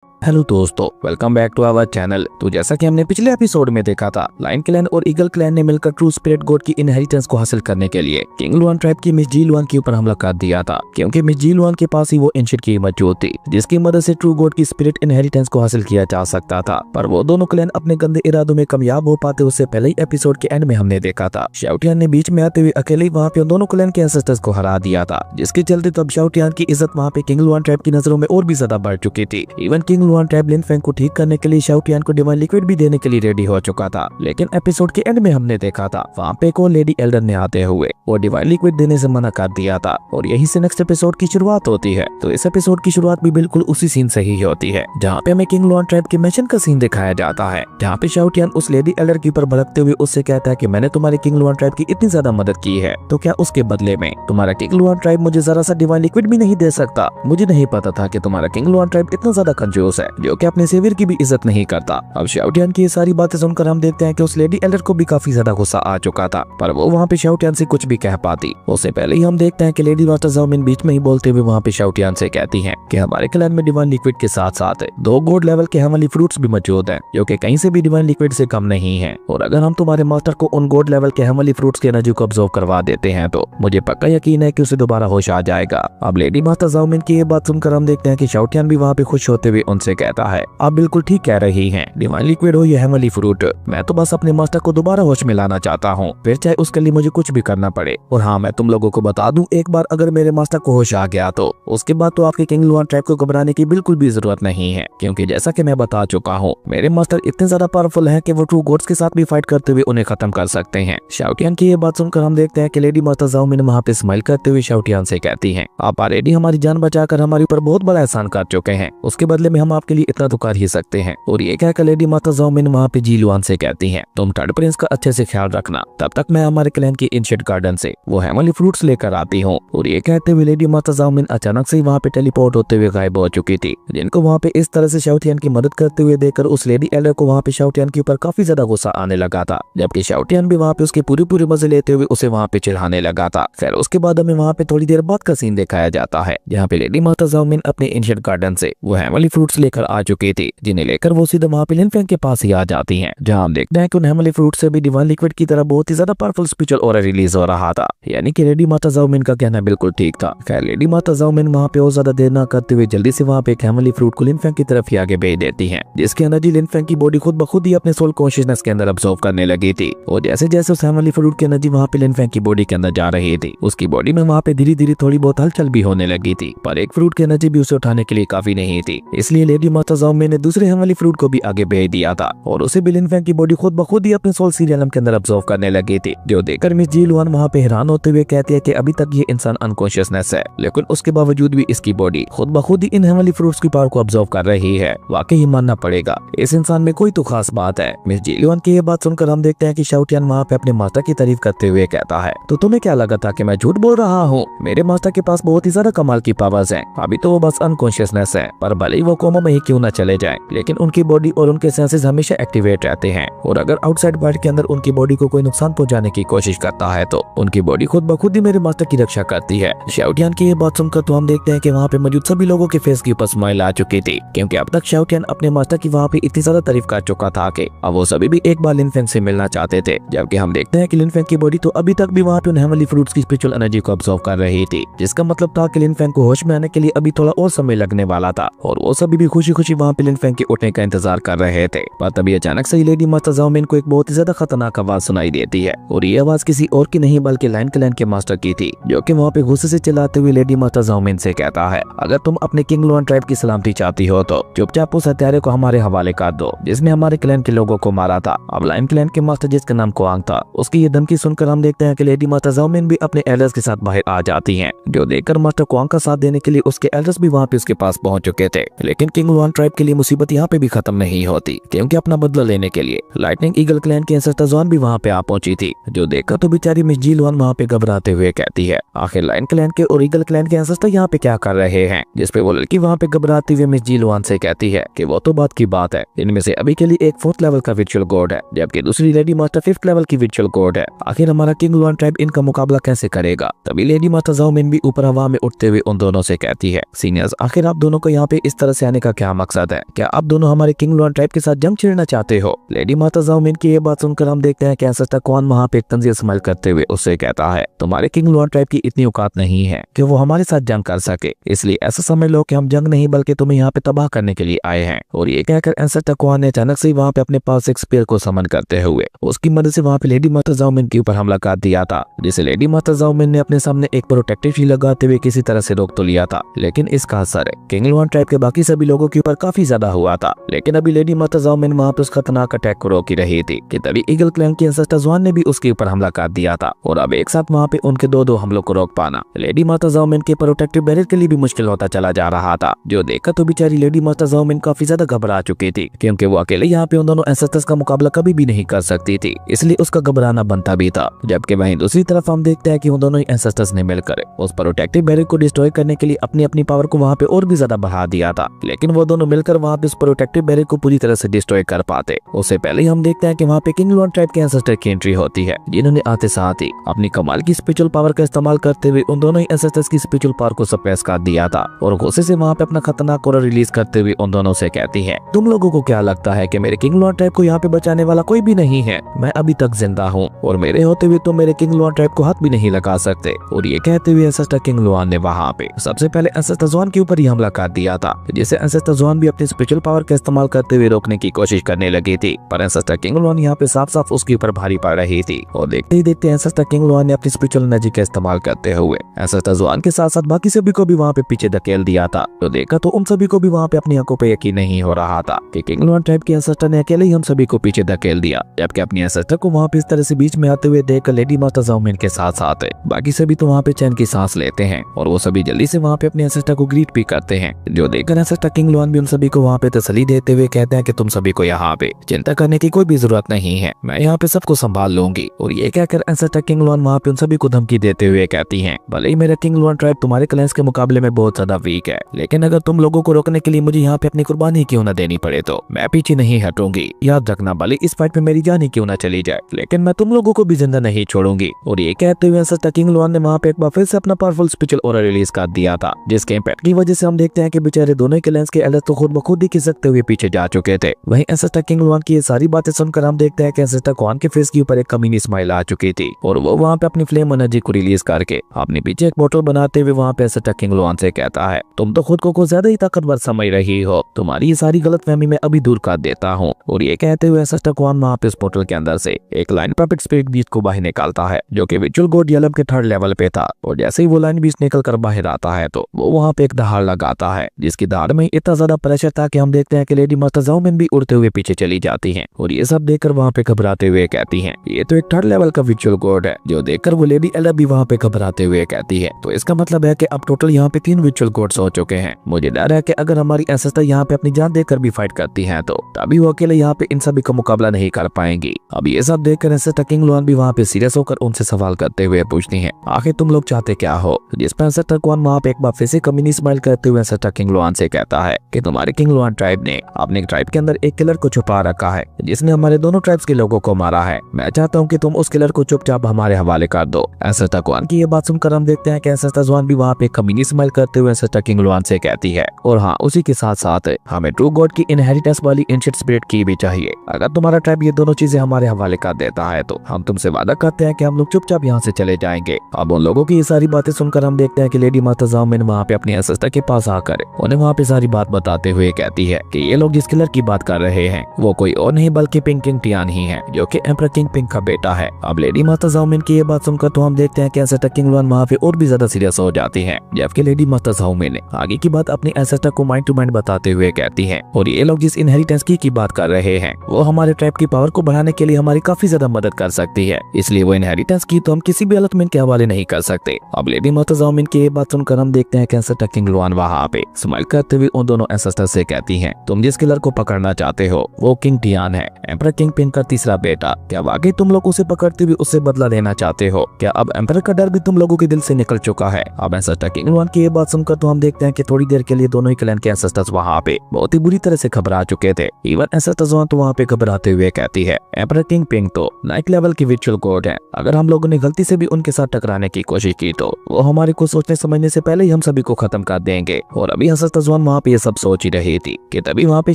Hello दोस्तों, welcome back to our channel. तो जैसा कि हमने पिछले एपिसोड में देखा था, लायन क्लैन और ईगल क्लैन ने मिलकर ट्रू स्पिरिट गॉड की इनहेरिटेंस को हासिल करने के लिए किंग लुआन ट्राइब की मिस जी लुआन के ऊपर हमला कर दिया था, क्योंकि मिस जी लुआन के पास ही वो एंशिएंट की मौजूद थी जिसकी मदद से ट्रू गॉड की स्पिरिट इनहेरिटेंस को हासिल किया जा सकता था। पर वो दोनों क्लैन अपने गंदे इरादों में कामयाब हो पाते उससे पहले ही एपिसोड के एंड में हमने देखा था शाओटियान ने बीच में आते हुए अकेले ही वहाँ पे दोनों क्लैन के एंसेस्टर्स को हरा दिया था, जिसके चलते तब शाओटियान की इज्जत वहाँ पे किंग लुआन ट्राइब की नजरों में और भी ज्यादा बढ़ चुकी थी। इवन किंग लुआन ट्राइब लिन फेंग को ठीक करने के लिए शाओटियान को डिवाइन लिक्विड भी देने के लिए रेडी हो चुका था। लेकिन एपिसोड के एंड में हमने देखा था वहाँ पे को लेडी एल्डर ने आते हुए वो डिवाइन लिक्विड देने से मना कर दिया था और यहीं से नेक्स्ट एपिसोड की शुरुआत होती है। तो इस एपिसोड की शुरुआत भी बिल्कुल उसी सीन से ही होती है जहाँ पे हमें किंग लुआन ट्राइब के मिशन का सीन दिखाया जाता है, जहाँ पे शाओटियान उस लेडी एल्डर के ऊपर भड़कते हुए उससे कहता है कि मैंने तुम्हारे किंग लुआन ट्राइब की इतनी ज्यादा मदद की है, तो क्या उसके बदले में तुम्हारा किंग लुआन ट्राइब मुझे जरा सा डिवाइन लिक्विड भी नहीं दे सकता? मुझे नहीं पता था कि तुम्हारा किंग लुआन ट्राइब इतना ज्यादा कंजूस है जो कि अपने सेवियर की भी इज्जत नहीं करता। अब शाओटियान की ये सारी बातें सुनकर हम देखते हैं कि उस लेडी एल्डर को भी काफी ज्यादा गुस्सा आ चुका था, पर वो वहाँ पे शाओटियान से कुछ भी कह पाती उससे पहले ही हम देखते हैं कि लेडी मास्टर ज़ाओमिन बीच में ही बोलते हुए वहाँ पे शाओटियान से कहती हैं कि हमारे क्लैन में डिवाइन लिक्विड के साथ साथ 2 गॉड लेवल के हेवनली फ्रूट्स भी मौजूद हैं जो कि कहीं से भी डिवाइन लिक्विड से कम नहीं है, और अगर हम तुम्हारे मास्टर को उन गॉड लेवल के हेवनली फ्रूट्स की एनर्जी को ऑब्जर्व करवा देते हैं तो मुझे पक्का यकीन है कि उसे दोबारा होश आ जाएगा। अब लेडी मास्टर ज़ाओमिन की ये बात सुनकर हम देखते हैं कि शाओटियान भी वहाँ पे खुश होते हुए उनसे कहता है, आप बिल्कुल ठीक कह रही हैं, डिवाइन लिक्विड हो या हेवनली फ्रूट, मैं तो बस अपने मास्टर को दोबारा होश में लाना चाहता हूँ, फिर चाहे उसके लिए मुझे कुछ भी करना पड़े। और हाँ, मैं तुम लोगों को बता दूं, एक बार अगर मेरे मास्टर को होश आ गया तो उसके बाद तो आपके किंग लुआन ट्राइब को घबराने की बिल्कुल भी जरूरत नहीं है, क्योंकि जैसा कि मैं बता चुका हूँ मेरे मास्टर इतने ज्यादा पावरफुल हैं कि वो ट्रू गॉड्स के साथ भी फाइट करते हुए उन्हें खत्म कर सकते हैं। शाओटियान की ये बात सुनकर हम देखते हैं कि लेडी मास्टर ज़ाओमिन वहाँ पे स्माइल करते हुए शाओटियान से कहती हैं, आप ऑलरेडी हमारी जान बचाकर हमारे ऊपर बहुत बड़ा एहसान कर चुके हैं, उसके बदले में हम आपके लिए इतना तो कर ही सकते हैं। और ये कहकर लेडी मास्टर ज़ाओमिन वहाँ पे जी लुआन से कहती हैं, तुम थर्ड प्रिंस का अच्छे से ख्याल रखना, तब तक मैं हमारे क्लैन की एंशिएंट गार्डन से वो हेवनली फ्रूट्स लेकर आती हूँ। और ये कहते हुए लेडी मास्टर ज़ाओमिन अचानक से वहाँ पे टेलीपोर्ट होते हुए गायब हो चुकी थी, जिनको वहाँ पे इस तरह से शाओटियान की मदद करते हुए देखकर उस लेडी एल्डर को वहाँ पे शाओटियान के ऊपर काफी ज्यादा गुस्सा आने लगा था, जबकि शाओटियान भी वहाँ पे उसके पूरे मजे लेते हुए उसे वहाँ पे चिढ़ाने लगा था। खैर उसके बाद हमें वहाँ पे थोड़ी देर बाद का सीन दिखाया जाता है जहाँ पे लेडी मास्टर ज़ाओमिन अपने एंशिएंट गार्डन से वो हेवनली फ्रूट्स लेकर आ चुकी थी, जिन्हें लेकर वो सीधे वहाँ पे लिन फेंग के पास ही आ जाती है, जहाँ हम देखते हैं कि उन हेवनली फ्रूट से भी डिवाइन लिक्विड की तरह बहुत ही ज्यादा पावरफुल स्पिरिचुअल ऑरा रिलीज हो रहा था, यानी कि लेडी मास्टर ज़ाओमिन का कहना बिल्कुल ठीक था। खैर लेडी मास्टर ज़ाओमिन वहाँ पे और ज्यादा देर न करते हुए जल्दी से वहाँ पे एक हेवनली फ्रूट को लिन फेंग की तरफ ही आगे भेज देती है, जिसकी एनर्जी लिन फेंग की बॉडी खुद ब खुद ही अपने सोल कॉन्शियसनेस के अंदर अब्सॉर्ब करने लगी थी। और जैसे जैसे उस हेवनली फ्रूट की एनर्जी वहाँ पे लिन फेंग की बॉडी के अंदर जा रही थी, उसकी बॉडी में वहाँ पे धीरे धीरे थोड़ी बहुत हलचल भी होने लगी थी, पर एक फ्रूट की एनर्जी भी उसे उठाने के लिए काफी नहीं थी, इसलिए लेडी मास्टर ज़ाओमिन ने दूसरे हेवनली फ्रूट को भी आगे भेज दिया था और उसे भी लिन फेंग की बॉडी खुद ब खुद ही अपने सोल सीरियलम के अंदर अब्सॉर्ब करने लगी थी, जो देखकर मिस जी लुआन वहाँ पे हैरान होते हुए कहती है कि अभी तक ये इंसान अनकॉन्शियसनेस है, लेकिन उसके बावजूद भी इसकी बॉडी खुद ब खुद ही इन हेवनली फ्रूट्स की पावर को अब्सॉर्ब कर रही है। वाकई मानना पड़ेगा, इस इंसान में कोई तो खास बात है। मिस जी लुआन की ये बात सुनकर हम देखते हैं कि शाओटियान वहाँ पे अपने मास्टर की तारीफ करते हुए कहता है, तो तुम्हें क्या लगा था कि मैं झूठ बोल रहा हूँ? मेरे मास्टर के पास बहुत ही ज्यादा कमाल की पावर्स हैं, अभी तो वो बस अनकॉन्शियसनेस है, पर भले ही वो कोमा में ही क्यों न चले जाएं, लेकिन उनकी बॉडी और उनके सेंसेस हमेशा एक्टिवेट रहते हैं, और अगर आउटसाइड वर्ल्ड के अंदर उनकी बॉडी को कोई नुकसान पहुंचाने की कोशिश करता है तो उनकी बॉडी खुद ब खुद ही मेरे मास्टर की रक्षा करती है। शाओटियान की ये बात सुनकर तो हम देखते हैं कि वहाँ पे मौजूद सभी लोगों के फेस के ऊपर स्माइल आ चुकी थी, क्योंकि अब तक शाओटियान अपने मास्टर की वहाँ पे इतनी ज्यादा तारीफ कर चुका था कि अब वो सभी भी एक बार लिन फेंग से मिलना चाहते थे, जबकि हम देखते हैं कि लिन फेंग की बॉडी तो अभी तक भी वहाँ पे उन हेवनली फ्रूट्स की स्पिरिचुअल एनर्जी को अब्सॉर्ब कर रही थी, जिसका मतलब था कि लिन फेंग को होश में आने के लिए अभी थोड़ा और समय लगने वाला था, और वो सभी भी खुशी खुशी वहाँ पे लिन फेंग के उठने का इंतजार कर रहे थे। पर तभी अचानक से लेडी मास्टर ज़ाओमिन को एक बहुत ही ज्यादा खतरनाक आवाज सुनाई देती है, और ये आवाज किसी और की नहीं बल्कि लायन क्लैन के मास्टर की थी, जो कि वहाँ पे गुस्से से चिल्लाते हुए लेडी मास्टर ज़ाओमिन से कहता है, अगर तुम अपने किंग लुआन ट्राइब की सलामती चाहती हो तो चुपचाप उस हत्यारे को हमारे हवाले कर दो जिसने हमारे क्लैन के लोगों को मारा था। अब लायन क्लैन के मास्टर जिसका नाम कुआंग था, उसकी ये धमकी सुनकर हम देखते हैं कि लेडी मास्टर ज़ाओमिन भी अपने एल्डर्स के साथ बाहर आ जाती हैं, जो देखकर मास्टर कुआंग का साथ देने के लिए उसके एल्डर्स भी वहाँ पे उसके पास पहुंच चुके थे। लेकिन किंग लुआन ट्राइब के लिए मुसीबत यहाँ पे भी खत्म नहीं होती, क्योंकि अपना बदला लेने के लिए लाइटनिंग ईगल क्लैन की एंसेस्टर ज़ॉन भी वहाँ पे आ पहुंची थी, जो देखकर तो बेचारी मिस जी लुआन वहाँ पे घबराते हुए कहती है, आखिर लायन क्लैन के और ईगल क्लैन के एंसेस्टर यहाँ पे क्या कर रहे हैं? जिसपे वो लड़की वहाँ पे घबराती हुए मिस जी लुआन से कहती है कि वो तो बात की बात है, इनमें से अभी के लिए एक 4th लेवल का विर्चुअल गॉड है, जबकि दूसरी लेडी मास्टर 5th लेवल की विर्चुअल गॉड है। आखिर हमारा किंग लुआन ट्राइब इनका मुकाबला कैसे करेगा? तभी लेडी मास्टर ज़ाओमिन भी ऊपर हवा में उठते हुए उन दोनों से कहती है, सीनियर्स, आखिर आप दोनों को यहाँ पे इस तरह से आने का क्या मकसद है? क्या आप दोनों हमारे किंग लुआन ट्राइब के साथ जंग छेड़ना चाहते हो? लेडी माता ज़ाओ मिन की ये बात सुनकर हम देखते हैं कि एंसेस्टर क्वान वहाँ पे एक तंजीर स्माइल करते हुए उससे कहता है, तुम्हारे किंग लुआन ट्राइब की इतनी औकात नहीं है कि वो हमारे साथ जंग कर सके, इसलिए ऐसा समझ लो कि हम जंग नहीं बल्कि तुम्हें यहाँ पे तबाह करने के लिए आए हैं। और ये कहकर एंसेस्टर क्वान ने अचानक से वहाँ पे अपने पास एक स्पीयर को समन करते हुए उसकी मदद से वहाँ पे लेडी माता ज़ाओ मिन के ऊपर हमला कर दिया था, जिसे लेडी माता ज़ाओ मिन ने अपने सामने एक प्रोटेक्टिव शील्ड लगाते हुए किसी तरह से रोक तो लिया था। लेकिन इसका असर किंग लुआन ट्राइब के बाकी सभी लोगों के ऊपर काफी ज्यादा हुआ था। लेकिन अभी लेडी माता ज़ाओ मिन वहाँ पे उस खतरनाक अटैक को रोक ही रही थी कि तभी ईगल क्लैन की एंसेस्टर ज़ुआन ने भी उसके ऊपर हमला कर दिया था और अब एक साथ वहाँ पे उनके दो हमलों को रोक पाना लेडी माता ज़ाओ मिन के प्रोटेक्टिव बैरियर के लिए भी मुश्किल होता चला जा रहा था। जो देखकर तो बेचारी लेडी माता ज़ाओ मिन काफी ज्यादा घबरा चुकी थी, क्योंकि वो अकेले यहाँ पे उन दोनों एंसेस्टर्स का मुकाबला कभी भी नहीं कर सकती थी, इसलिए उसका घबराना बनता भी था। जबकि वहीं दूसरी तरफ हम देखते हैं कि उन दोनों एंसेस्टर्स ने मिलकर उस प्रोटेक्टिव बैरियर को डिस्ट्रॉय करने के लिए अपनी अपनी पावर को वहाँ पे और भी ज्यादा बढ़ा दिया था। लेकिन वो दोनों मिलकर वहाँ पे उस प्रोटेक्टिव बैरियर को पूरी तरह से डिस्ट्रॉय कर पाते उससे पहले हम देखते हैं कि वहाँ पे किंग लुआन ट्राइब के एंसेस्टर की एंट्री होती है, जिन्होंने आते साथ ही अपनी कमाल की स्पिरिचुअल पावर का इस्तेमाल करते हुए उन दोनों ही एंसेस्टर्स की स्पिरिचुअल पावर को सप्रेस कर दिया था और गुस्से से वहाँ पे अपना खतरनाक कोरा रिलीज करते हुए उन दोनों से कहती है, तुम लोगों को क्या लगता है कि मेरे किंग लुआन ट्राइब को यहाँ पे बचाने वाला कोई भी नहीं है? मैं अभी तक जिंदा हूँ और मेरे होते हुए तो मेरे किंग लुआन ट्राइब को हाथ भी नहीं लगा सकते। और ये कहते हुए एंसेस्टर किंग लुआन ने वहाँ पे सबसे पहले एंसेस्टर ज़ुआन के ऊपर ही हमला कर दिया था, जिसे एंसेस्टर ज़ुआन भी अपनी स्पिरिचुअल पावर का इस्तेमाल करते हुए रोकने की कोशिश करने लगी थी, पर एंसेस्टर किंग लुआन यहाँ पे साफ साफ उसके ऊपर भारी पड़ रही थी। और देखते ही देखते एंसेस्टर किंग लुआन ने अपनी स्पिरिचुअल एनर्जी का इस्तेमाल करते हुए एंसेस्टर ज़ुआन के साथ साथ बाकी सभी को भी वहाँ पे पीछे धकेल दिया था। तो देखा तो उन सभी को भी वहाँ पे अपनी आंखों पे यकीन नहीं हो रहा था कि किंग लुआन ट्राइब के एंसेस्टर ने अकेले ही हम सभी को पीछे धकेल दिया, जबकि अपनी एंसेस्टर को वहाँ पे इस तरह से बीच में आते हुए देखकर लेडी माता ज़ाओ मिन के साथ साथ बाकी सभी तो वहाँ पे चैन की सांस लेते हैं और वो सभी जल्दी से वहाँ पे अपने एंसेस्टर को ग्रीट भी करते हैं। जो देखकर एंसेस्टर किंग लुआन भी उन सभी को वहाँ पे तसल्ली देते हुए कहते हैं कि तुम सभी को यहाँ पे चिंता करने की कोई भी जरूरत नहीं है, मैं यहाँ पे सबको संभाल लूंगी। और ये कहकर एंसेस्टर किंग लुआन वहाँ पे उन सभी को धमकी देते हुए कहती हैं, भले ही मेरा किंग लुआन ट्राइब तुम्हारे क्लैंस के मुकाबले में बहुत ज्यादा वीक है, लेकिन अगर तुम लोगों को रोकने के लिए मुझे यहाँ पे अपनी कुर्बानी क्यों न देनी पड़े तो मैं पीछे नहीं हटूंगी। याद रखना, भले इस फाइट में मेरी जान ही क्यों न चली जाए, लेकिन मैं तुम लोगों को भी जिंदा नहीं छोड़ूंगी। और ये कहते हुए एंसेस्टर किंग लुआन ने वहाँ पे एक बार फिर से अपना पावरफुल स्पिरिचुअल ऑरा रिलीज कर दिया था, जिसके इम्पैक्ट की वजह से हम देखते हैं कि बेचारे दोनों क्लैंस के एल्डर्स तो खुद ब खुद ही खिसकते हुए पीछे जा चुके थे। वहीं एंसेस्टर किंग लुआन की ये सारी बातें सुनकर हम देखते हैं कि एंसेस्टर क्वान के फेस के ऊपर एक कमीनी स्माइल आ चुकी थी और वो वहाँ पे अपनी फ्लेम एनर्जी को रिलीज करके अपने पीछे एक बोतल बनाते हुए वहाँ पे एंसेस्टर किंग लुआन से कहता है, तुम तो खुद को कुछ ज्यादा ही ताकतवर समझ रही हो, तुम्हारी ये सारी गलतफहमी मैं अभी दूर कर देता हूँ। और ये कहते हुए एंसेस्टर क्वान वहाँ पे उस बोतल के अंदर से एक लाइन परफेक्ट स्पिरिट बीस्ट को बाहर निकालता है, जो कि विजुअल गॉड येलम के 3rd लेवल पे था। और जैसे ही वो लाइन बीस्ट निकल कर बाहर आता है तो वो वहाँ पे एक दहाड़ लगाता है, जिसकी दहाड़ में इतना ज्यादा प्रेशर था कि हम देखते हैं कि लेडी माता ज़ाओ मिन भी उड़ते हुए पीछे चली जाती हैं। और ये सब देखकर वहाँ पे घबराते हुए कहती हैं, ये तो एक 3rd लेवल का विजुअल गॉड है। जो देखकर वो लेडी एला भी वहाँ पे घबराते हुए कहती है, तो इसका मतलब है कि अब टोटल यहाँ पे 3 विजुअल गॉड्स हो चुके हैं। मुझे डर है कि अगर हमारी एंसेस्टर यहाँ पे अपनी जान देकर भी फाइट करती हैं तो तभी वो अकेले यहाँ पे इन सभी का मुकाबला नहीं कर पाएंगी। अब ये सब देखकर एंसेस्टर किंग लुआन भी वहाँ पे सीरियस होकर उनसे सवाल करते हुए पूछती हैं, आखिर तुम लोग चाहते क्या हो? जिस पर एंसेस्टर क्वान वहाँ पे एक बार फिर से कमीनी स्माइल करते हुए एंसेस्टर किंग लुआन से कहता है कि तुम्हारे किंग लुआन ट्राइब ने अपने ट्राइब के अंदर एक किलर को छुपा रखा है, जिसने हमारे दोनों ट्राइब्स के लोगों को मारा है। मैं चाहता हूँ कि तुम उस किलर को चुपचाप हमारे हवाले कर दो। एंसेस्टर क्वान की ये बात सुनकर हम देखते हैं कि एंसेस्टर ज़ुआन भी वहाँ पे कमीनी स्माइल करते हुए एंसेस्टर किंग लुआन से कहती है, और हाँ, उसी के साथ साथ हमें ट्रू गॉड की इनहेरिटेंस वाली एंशिएंट स्पिरिट की भी चाहिए। अगर तुम्हारा ट्राइब ये दोनों चीजें हमारे हवाले कर देता है तो हम तुमसे वादा करते हैं कि हम लोग चुपचाप यहाँ से चले जाएंगे। अब उन लोगों की ये सारी बातें सुनकर हम देखते हैं कि लेडी माता ज़ाओ मिन वहाँ पे अपनी एंसेस्टर के पास आकर उन्हें वहाँ पे सारी बात बताते हुए कहती है कि ये लोग जिस किलर की बात कर रहे हैं वो कोई और नहीं बल्कि पिंक किंग टियान ही है, जो कि एम्परर किंग पिंक का बेटा है। अब लेडी माता ज़ाओ मिन की ये बात सुनकर तो हम देखते हैं कि एंसेस्टर किंग लुआन वहाँ पे और भी ज्यादा सीरियस हो जाती है, जबकि लेडी माता ज़ाओ मिन आगे की बात अपनी एंसेस्टर को माइंड टू माइंड बताते हुए कहती है, और ये लोग जिस इनहेरिटेंस की बात कर रहे हैं वो हमारे ट्राइब की पावर को बढ़ाने के लिए हमारी काफी ज्यादा मदद कर सकती है, इसलिए वो इनहेरिटेंस की तो हम किसी भी हालत में इनके हवाले नहीं कर सकते। अब लेडी माता ज़ाओ मिन की ये बात सुनकर हम देखते हैं कि एंसेस्टर किंग लुआन वहाँ पे स्माइल करते हुए उन दोनों एंसेस्टर से कहती हैं, तुम जिस किलर को पकड़ना चाहते हो वो किंग टियान है, एम्परर किंग पिंक का तीसरा बेटा। क्या वाकई तुम लोग उसे पकड़ते हुए उससे बदला लेना चाहते हो? क्या अब एम्परर का डर भी तुम लोगों के दिल से निकल चुका है? अब एंसेस्टर किंग लुआन की ये बात सुनकर तो हम देखते हैं कि थोड़ी देर के लिए दोनों ही क्लैन के एंसेस्टर्स वहाँ पे बहुत ही बुरी तरह से घबरा चुके थे। इवन एंसेस्टर ज़ुआन तो वहाँ पे घबराते हुए कहती है, एम्परर किंग पिंक तो 9th लेवल की विजुअल गॉड है, अगर हम लोगों ने गलती से भी उनके साथ टकराने की कोशिश की तो वो हमारे को सोचने समझने से पहले ही हम सभी को खत्म कर देंगे। और अभी एंसेस्टर ज़ुआन वहाँ वहाँ पे ये सब सोच ही रही थी कि तभी वहाँ पे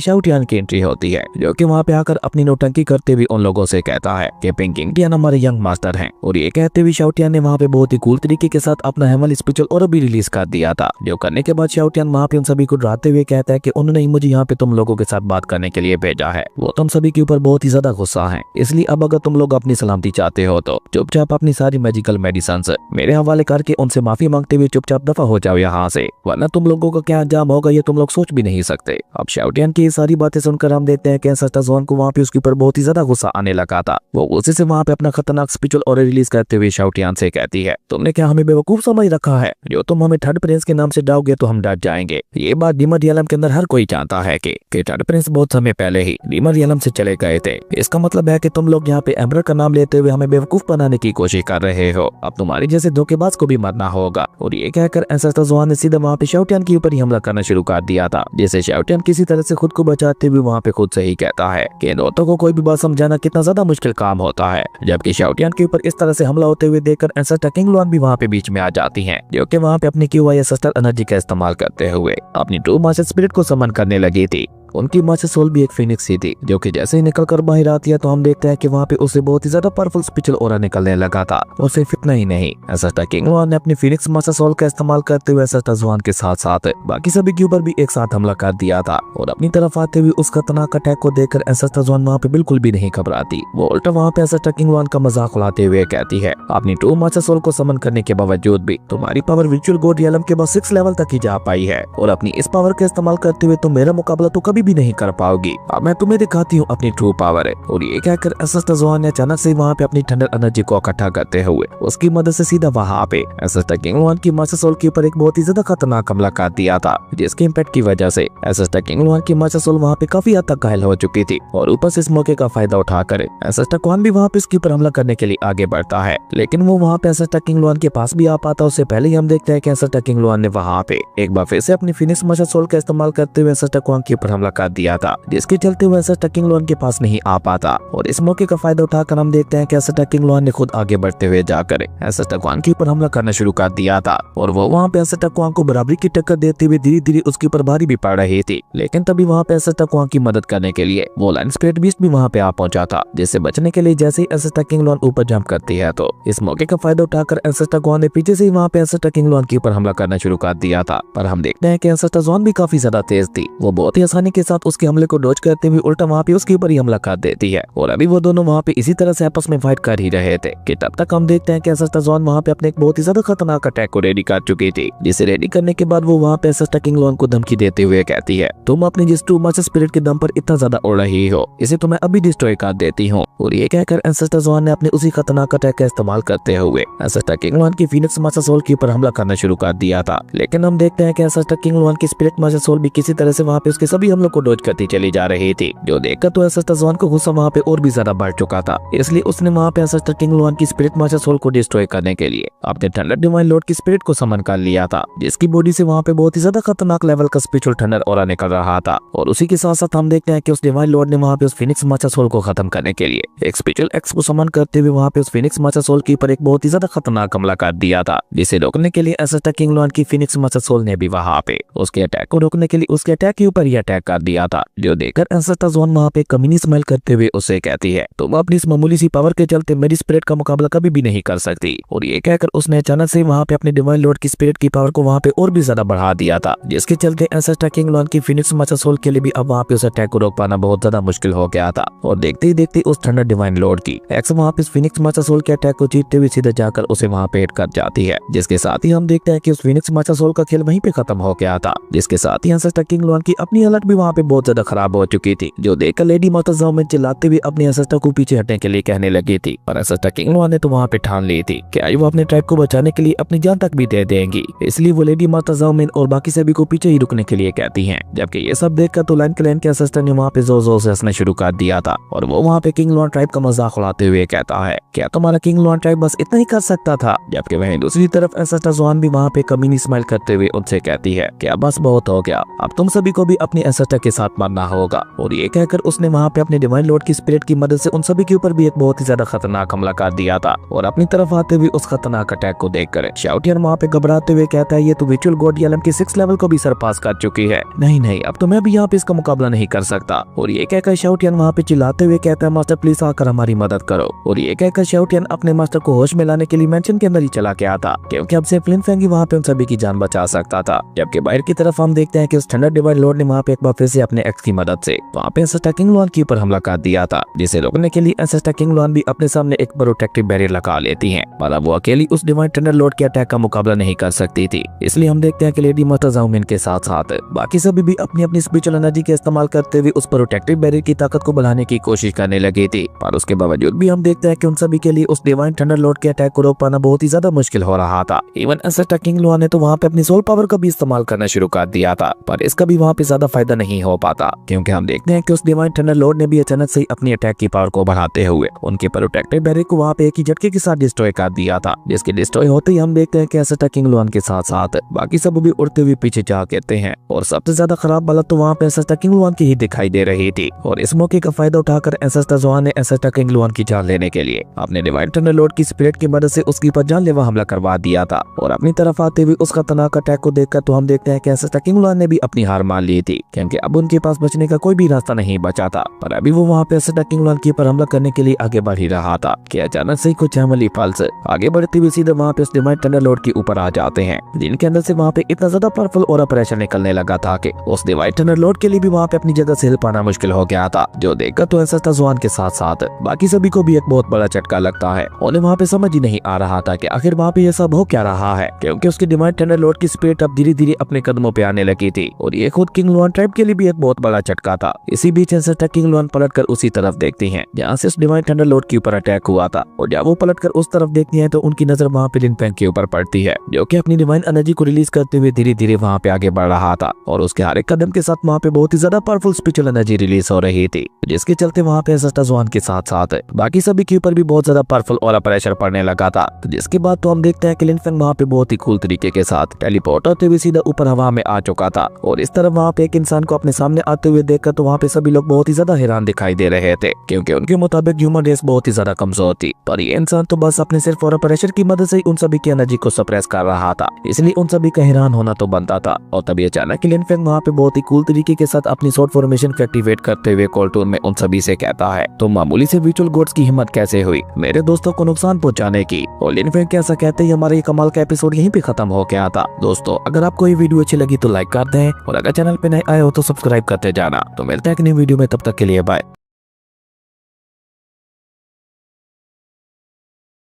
शाओटियान की एंट्री होती है, जो कि वहाँ पे आकर अपनी नौटंकी करते हुए उन लोगों से कहता है कि पिंकिंग टियान हमारे यंग मास्टर हैं। और ये कहते हुए शाओटियान ने वहाँ पे बहुत ही कूल तरीके के साथ अपना हेमल स्पेशल और भी रिलीज कर दिया था, जो करने के बाद शाओटियान वहाँ पे उन सभी को डराते हुए कहता है कि उन्होंने ही मुझे यहाँ पे तुम लोगों के साथ बात करने के लिए भेजा है। वो तुम सभी के ऊपर बहुत ही ज्यादा गुस्सा है, इसलिए अब अगर तुम लोग अपनी सलामती चाहते हो तो चुपचाप अपनी सारी मैजिकल मेडिसिन मेरे हवाले करके उनसे माफी मांगते हुए चुपचाप दफा हो जाओ यहाँ से, वरना तुम लोगों का क्या अंजाम होगा ये तुम लोग सोच भी नहीं सकते। अब शाओटियान की ये सारी बातें सुनकर हम देखते हैं कि एंसेस्टर ज़ोन को वहाँ पे उसके ऊपर बहुत ही ज्यादा गुस्सा आने लगा था। वो उसी से वहाँ पे अपना खतरनाक स्पिरिचुअल और रिलीज करते हुए शाओटियान से कहती है, तुमने क्या हमें बेवकूफ समझ रखा है? जो तुम हमें थर्ड प्रिंस के नाम से डालोगे तो हम डर जाएंगे। ये बात डीमन रियलम के अंदर हर कोई जानता है कि थर्ड प्रिंस बहुत समय पहले ही डीमन रियलम से चले गए थे। इसका मतलब है कि तुम लोग यहाँ पे एम्बरर का नाम लेते हुए हमें बेवकूफ बनाने की कोशिश कर रहे हो। अब तुम्हारी जैसे धोखेबाज को भी मरना होगा। और ये कहकर एंसेस्टर ज़ोन ने सीधा वहाँ पे शाओटियान के ऊपर ही हमला करना शुरू कर दिया था, जिसे शाओटियान किसी तरह से खुद को बचाते हुए वहाँ पे खुद से ही कहता है कि दोस्तों को कोई भी बात समझाना कितना ज्यादा मुश्किल काम होता है। जबकि शाओटियान के ऊपर इस तरह से हमला होते हुए देखकर एंसेस्टर किंग लुआन भी वहाँ पे बीच में आ जाती हैं, जो कि वहाँ पे अपनी QI एंसेस्टर एनर्जी का इस्तेमाल करते हुए अपनी ट्रू मास्टर स्पिरिट को समन करने लगी थी। उनकी मास्टर सोल भी एक फिनिक्स ही थी, जो कि जैसे ही निकल कर बाहर आती है तो हम देखते हैं कि वहाँ पे उसे बहुत ही ज्यादा पावरफुल स्पिरिचुअल ऑरा निकलने लगा था। और सिर्फ इतना ही नहीं, एंसेस्टर किंग लुआन ने अपनी फिनिक्स मास्टर सोल का इस्तेमाल करते हुए एंसेस्टर ज़ोन के साथ साथ बाकी सभी के ऊपर भी एक साथ हमला कर दिया था। और अपनी तरफ आते हुए उस खतरनाक अटैक को देखकर एंसेस्टर ज़ोन वहाँ पे बिल्कुल भी नहीं घबराती। वो उल्टा वहाँ पे एंसेस्टर किंग लुआन का मजाक उड़ाते हुए कहती है, अपनी ट्रू मास्टर सोल को समन करने के बावजूद भी तुम्हारी पावर विजुअल गॉड रियलम के बाद 6 लेवल तक ही जा पाई है, और अपनी इस पावर का इस्तेमाल करते हुए तुम मेरा मुकाबला तो कभी भी नहीं कर पाओगी। अब मैं तुम्हें दिखाती हूँ अपनी ट्रू पावर है। और ये कहकर एंसेस्टर ज़ोन ने अचानक से वहाँ पे अपनी थंडर एनर्जी को इकट्ठा करते हुए उसकी मदद से सीधा वहाँ पे एंसेस्टर किंग लुआन की मास्टर सोल के ऊपर एक बहुत ही ज्यादा खतरनाक हमला कर दिया था, जिसके इम्पैक्ट की वजह से एंसेस्टर किंग लुआन की मास्टर सोल वहाँ पे काफी हद तक घायल हो चुकी थी। और ऊपर से इस मौके का फायदा उठाकर एंसेस्टर क्वान भी वहाँ पे उसके ऊपर हमला करने के लिए आगे बढ़ता है, लेकिन वो वहाँ पे एंसेस्टर किंग लुआन के पास भी आ पाता। उससे पहले ही हम देखते हैं कि एंसेस्टर किंग लुआन ने वहाँ पे एक बार फिर से अपनी फिनिक्स मास्टर सोल का इस्तेमाल करते हुए एंसेस्टर क्वान के ऊपर हमला कर दिया था, जिसके चलते हुए एंसेस्टर किंग लुआन के पास नहीं आ पाता। और इस मौके का फायदा उठाकर हम देखते हैं कि एंसेस्टर किंग लुआन ने खुद आगे बढ़ते हुए जाकर एंसेस्टर क्वान के ऊपर हमला करना शुरू कर दिया था। और वो वहाँ पे एंसेस्टर क्वान को बराबरी की टक्कर देते हुए धीरे धीरे उसके ऊपर भारी भी पड़ रही थी। लेकिन तभी वहाँ पे एंसेस्टर क्वान की मदद करने के लिए वो लाइन स्पिरिट बीस्ट भी वहाँ पे आ पहुंचा था, जिससे बचने के लिए जैसे ही एंसेस्टर किंग लुआन ऊपर जंप करती है तो इस मौके का फायदा उठाकर एंसेस्टर क्वान ने पीछे से ही वहाँ पे एंसेस्टर किंग लुआन के ऊपर हमला करना शुरू कर दिया था। पर हम देखते हैं कि एंसेस्टर ज़ोन भी काफी ज्यादा तेज थी। वो बहुत ही आसानी के साथ उसके हमले को डॉज करते हुए उल्टा वहाँ पे उसके ऊपर ही हमला कर देती है। और अभी वो दोनों वहाँ पे इसी तरह से आपस में फाइट कर ही रहे थे कि तब तक हम देखते हैं कि एंसेस्टर ज़ोन वहाँ पे अपने एक बहुत ही ज्यादा खतरनाक अटैक को रेडी कर चुकी थी, जिसे रेडी करने के बाद वो वहाँ पे एंसेस्टर किंग लुआन को धमकी देते हुए कहती है, तुम अपनी जिस ट्रू मास्टर स्पिरिट के दम पर इतना ज्यादा उड़ रही हो, इसे तो मैं अभी डिस्ट्रॉय कर देती हूँ। और ये कहकर एंसेस्टर ज़ोन ने अपने उसी खतरनाक अटैक का इस्तेमाल करते हुए एंसेस्टर किंग लुआन की फिनिक्स मास्टर सोल के ऊपर हमला करना शुरू कर दिया था। लेकिन हम देखते हैं कि एंसेस्टर किंग लुआन की स्पिरिट मास्टर सोल भी किसी तरह से वहाँ पे उसके सभी हमलों को डॉज करती चली जा रही थी, जो देखकर तो एंसेस्टर ज़ोन को गुस्सा वहाँ पे और भी ज्यादा बढ़ चुका था। इसलिए उसने वहाँ पे एंसेस्टर किंग लुआन की स्पिरिट मास्टर सोल को डिस्ट्रॉय करने के लिए अपने थंडर डिवाइन लॉर्ड की स्पिरिट को समन कर लिया था, जिसकी बॉडी से वहाँ पे बहुत ही ज्यादा खतरनाक लेवल का स्पिरिचुअल थंडर ऑरा निकल रहा था। और उसी के साथ साथ हम देखते हैं कि उस डिवाइन लॉर्ड ने वहाँ पे उस फिनिक्स मास्टर सोल को खत्म करने के लिए एक स्पिरिचुअल एक्स को समन करते हुए वहाँ पे उस फिनिक्स मास्टर सोल के ऊपर एक बहुत ही ज्यादा खतरनाक हमला कर दिया था, जिसे रोकने के लिए एंसेस्टर किंग लुआन की फिनिक्स मास्टर सोल ने भी वहाँ पे उसके अटैक को रोकने के लिए उसके अटैक के ऊपर ही अटैक कर दिया था, जो देखकर एंसेस्टर ज़ोन वहाँ पे कमीनी स्माइल करते हुए उसे कहती है, तुम अपनी इस मामूली सी पावर के चलते मेरी स्पिरिट का मुकाबला कभी भी नहीं कर सकती। और ये कहकर उसने अचानक से वहाँ पे अपने डिवाइन लॉर्ड की स्पिरिट की पावर को वहाँ पे और भी ज्यादा बढ़ा दिया था, जिसके चलते एंसेस्टर किंग लुआन की फिनिक्स मास्टर सोल के लिए भी अब वहाँ पे उस अटैक को रोक पाना बहुत ज्यादा मुश्किल हो गया था। और देखते ही देखते उस थंडर डिवाइन लॉर्ड की एक्स वहाँ पे फिनिक्स मास्टर सोल के अटैक को जीतते हुए सीधा जाकर उसे वहाँ पे हिट कर जाती है, जिसके साथ ही हम देखते हैं कि उस फिनिक्स मास्टर सोल का खेल वहीं पे खत्म हो गया था। जिसके साथ ही एंसेस्टर किंग लुआन की अपनी हालत भी वहाँ पे बहुत ज्यादा खराब हो चुकी थी, जो देखकर लेडी मास्टर ज़ोन चिल्लाते हुए अपने एंसेस्टर को पीछे हटने के लिए कहने लगी थी। और एंसेस्टर किंग लुआन ने तो वहाँ पे ठान ली थी कि वो अपने ट्राइब को बचाने के लिए अपनी जान तक भी दे देंगी, इसलिए वो लेडी मास्टर ज़ोन और बाकी सभी को पीछे ही रुकने के लिए कहती हैं। जबकि ये सब देखकर तो लाइन क्लैन के एंसेस्टर ने वहाँ पे जोर जोर से हंसना शुरू कर दिया था, और वो वहाँ पे किंग लुआन ट्राइब का मजाक उड़ाते हुए कहता है, क्या तुम्हारा किंग लुआन ट्राइब बस इतना ही कर सकता था? जबकि वहीं दूसरी तरफ एंसेस्टर ज़ोन भी वहाँ पे कमीनी स्माइल करते हुए उनसे कहती है, क्या बस बहुत हो गया, अब तुम सभी को भी अपनी एंसेस्टर वेजिटा के साथ मरना होगा। और ये कहकर उसने वहाँ पे अपने डिवाइन लॉर्ड की स्पिरिट की मदद से उन सभी के ऊपर भी एक बहुत ही ज्यादा खतरनाक हमला कर दिया था। और अपनी तरफ आते हुए उस खतरनाक अटैक को देखकर शाओटियन वहाँ पे घबराते हुए कहता है ये तो विचुअल गॉड यालम के 6 लेवल को भी सरपास कर चुकी है। नहीं, अब तो मैं भी यहाँ पे इसका मुकाबला नहीं कर सकता। और ये कहकर शाओटियन वहाँ पे चिल्लाते हुए कहता है मास्टर प्लीज आकर हमारी मदद करो। और ये कहकर शाओटियन अपने मास्टर को होश में लाने के लिए मेंशन के अंदर ही चला गया था, क्योंकि अब से फ्लिन फेंग वहाँ पे उन सभी की जान बचा सकता था। जबकि बाहर की तरफ हम देखते हैं कि उस थंडर डिवाइन लॉर्ड ने वहाँ पे एक बार फिर से अपने एक्स की मदद से वहाँ पे एंसेस्टर किंग लुआन के ऊपर हमला कर दिया था, जिसे रोकने के लिए एंसेस्टर किंग लुआन भी अपने सामने एक प्रोटेक्टिव बैरियर लगा लेती हैं। पर अब वो अकेली उस डिवाइन थंडर लॉर्ड के अटैक का मुकाबला नहीं कर सकती थी। इसलिए हम देखते हैं कि लेडी मास्टर ज़ाओ मिन के साथ साथ बाकी सभी भी अपनी अपनी स्पिरिचुअल एनर्जी का इस्तेमाल करते हुए उस प्रोटेक्टिव बैरियर की ताकत को बढ़ाने की कोशिश करने लगी थी। पर उसके बावजूद भी हम देखते हैं कि उन सभी के लिए उस डिवाइन थंडर लॉर्ड के अटैक को रोक पाना बहुत ही ज्यादा मुश्किल हो रहा था। इवन एंसेस्टर किंग लुआन ने तो वहाँ पे अपनी सोल पावर का भी इस्तेमाल करना शुरू कर दिया था, पर इसका भी वहाँ पे ज्यादा फायदा नहीं हो पाता, क्योंकि हम देखते हैं कि उस डिवाइन थंडर लॉर्ड ने भी अचानक से अपनी अटैक की पावर को बढ़ाते हुए उनके प्रोटेक्टिव बैरियर को वहाँ पे एक ही झटके के साथ डिस्ट्रॉय कर दिया था। जिसके डिस्ट्रॉय होते ही हम देखते हैं कि एंसेस्टर किंग लुआन के साथ साथ बाकी सब भी उड़ते हुए पीछे जा गिरते हैं। और सबसे ज्यादा खराब हालत तो वहाँ पे एंसेस्टर किंग लुआन की ही दिखाई दे रही थी। और इस मौके का फायदा उठाकर एंसेस्टर ज़ोआन ने एंसेस्टर किंग लुआन की जान लेने के लिए अपने डिवाइन थंडर लॉर्ड की स्पिरिट की मदद से उसके ऊपर जानलेवा हमला करवा दिया था। और अपनी तरफ आते हुए उस खतरनाक अटैक को देखकर तो हम देखते हैं कि एंसेस्टर किंग लुआन ने भी अपनी हार मान ली थी, क्योंकि अब उनके पास बचने का कोई भी रास्ता नहीं बचा था। पर अभी वो वहाँ पे एंसेस्टर किंग लुआन के ऊपर हमला करने के लिए आगे बढ़ ही रहा था कि अचानक से कुछ अमली पल्स आगे बढ़ते हुए सीधे वहाँ पे उस डिवाइन थंडर लॉर्ड के ऊपर आ जाते हैं, जिनके अंदर से वहाँ पे इतना ज्यादा पावरफुल और प्रेशर निकलने लगा था कि उस डिवाइन थंडर लॉर्ड के लिए भी वहाँ पे अपनी जगह से हिल पाना मुश्किल हो गया था। जो देखकर तो एंसेस्टर ज़ोआन के साथ साथ बाकी सभी को भी एक बहुत बड़ा झटका लगता है। उन्हें वहाँ पे समझ ही नहीं आ रहा था कि आखिर वहाँ पे ये सब हो क्या रहा है, क्योंकि उसके डिवाइन थंडर लॉर्ड की स्पिरिट अब धीरे धीरे अपने कदमों पे आने लगी थी। और ये खुद किंग लुआन ट्राइब के लिए भी एक बहुत बड़ा झटका था। इसी बीच एंसेस्टर किंग लुआन पलट कर उसी तरफ देखती हैं जहाँ से उस डिवाइन थंडर लॉर्ड के ऊपर अटैक हुआ था। और जब वो पलट कर उस तरफ देखती है तो उनकी नजर वहाँ पे लिन फेंग के ऊपर पड़ती है, जो कि अपनी डिवाइन एनर्जी को रिलीज करते हुए धीरे धीरे वहाँ पे आगे बढ़ रहा था। और उसके हर एक कदम के साथ वहाँ पे बहुत ही ज्यादा पावरफुल स्पिरिचुअल एनर्जी रिलीज हो रही थी, जिसके चलते वहाँ पे एंसेस्टर ज़ोआन के साथ साथ बाकी सभी के ऊपर भी बहुत ज्यादा पावरफुल और प्रेशर पड़ने लगा था। जिसके बाद तो हम देखते हैं कि लिन फेंग वहाँ पे बहुत ही कूल तरीके के साथ टेलीपोर्ट होते हुए सीधा ऊपर हवा में आ चुका था। और इस तरफ वहाँ पे एक इंसान को अपने सामने आते हुए देखकर तो वहाँ पे सभी लोग बहुत ही ज्यादा हैरान दिखाई दे रहे थे, क्योंकि उनके मुताबिक ह्यूमन रेस बहुत ही ज्यादा कमजोर थी। पर ये इंसान तो बस अपने सिर्फ और प्रेशर की मदद से उन सभी की एनर्जी को सप्रेस कर रहा था, इसलिए उन सभी का हैरान होना तो बनता था। और तभी अचानक लिन फेंग वहाँ पे बहुत ही कूल तरीके के साथ अपनी शॉर्ट फॉर्मेशन को एक्टिवेट करते हुए कॉल टून में उन सभी से कहता है तो मामूली से विचुअल गॉड्स की हिम्मत कैसे हुई मेरे दोस्तों को नुकसान पहुंचाने की। और लिन फेंग कैसा कहते ही हमारा ये कमाल का एपिसोड यहीं पे खत्म हो गया था। दोस्तों अगर आपको ये वीडियो अच्छी लगी तो लाइक कर दें, और अगर चैनल पे नए आए हो तो सब्सक्राइब करते जाना। तो मिलते हैं एक नई वीडियो में, तब तक के लिए बाय।